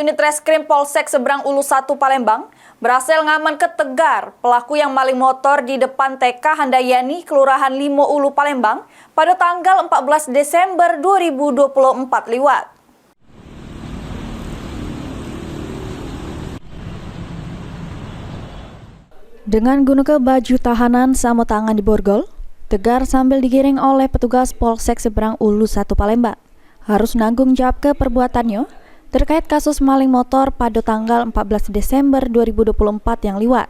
unit reskrim Polsek Seberang Ulu 1 Palembang berhasil ngaman ke Tegar pelaku yang maling motor di depan TK Handayani, Kelurahan Limo Ulu Palembang pada tanggal 14 Desember 2024 liwat. Dengan gunakan baju tahanan sama tangan di borgol, Tegar sambil digiring oleh petugas Polsek Seberang Ulu 1 Palembang harus nanggung jawab ke perbuatannya terkait kasus maling motor pada tanggal 14 Desember 2024 yang liwat.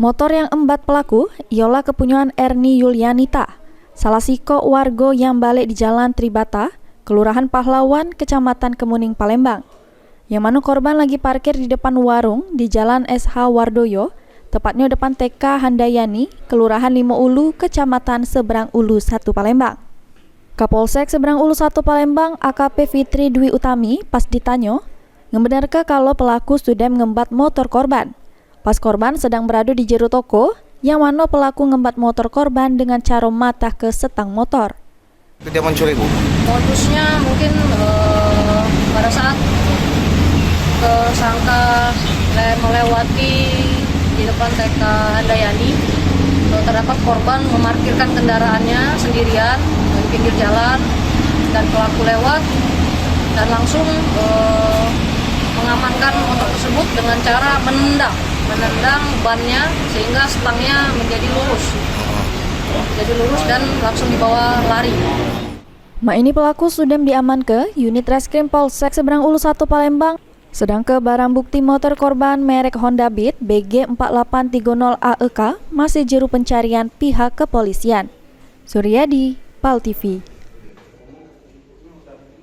Motor yang embat pelaku ialah kepunyaan Erni Yulianita, salah siko warga yang balik di Jalan Tribata, Kelurahan Pahlawan, Kecamatan Kemuning, Palembang. Yang mana korban lagi parkir di depan warung di Jalan SH Wardoyo, tepatnya depan TK Handayani, Kelurahan Limo Ulu, Kecamatan Seberang Ulu 1 Palembang. Kapolsek Seberang Ulu 1 Palembang AKP Fitri Dwi Utami pas ditanya, ngebenarkah kalau pelaku sudah mengembat motor korban. Pas korban sedang berada di jero toko, yang mana pelaku ngembat motor korban dengan cara matah ke setang motor. Dia mencuri, Bu? Modusnya mungkin pada saat tersangka melewati di depan TK Handayani, terdapat korban memarkirkan kendaraannya sendirian di pinggir jalan dan pelaku lewat dan langsung mengamankan motor tersebut dengan cara menendang bannya sehingga stangnya menjadi lurus dan langsung dibawa lari. Ini pelaku sudah diamankan unit reskrim Polsek Seberang Ulu 1 Palembang. Sedangkan barang bukti motor korban merek Honda Beat BG 4830 AEK masih juru pencarian pihak kepolisian. Suryadi, PAL TV.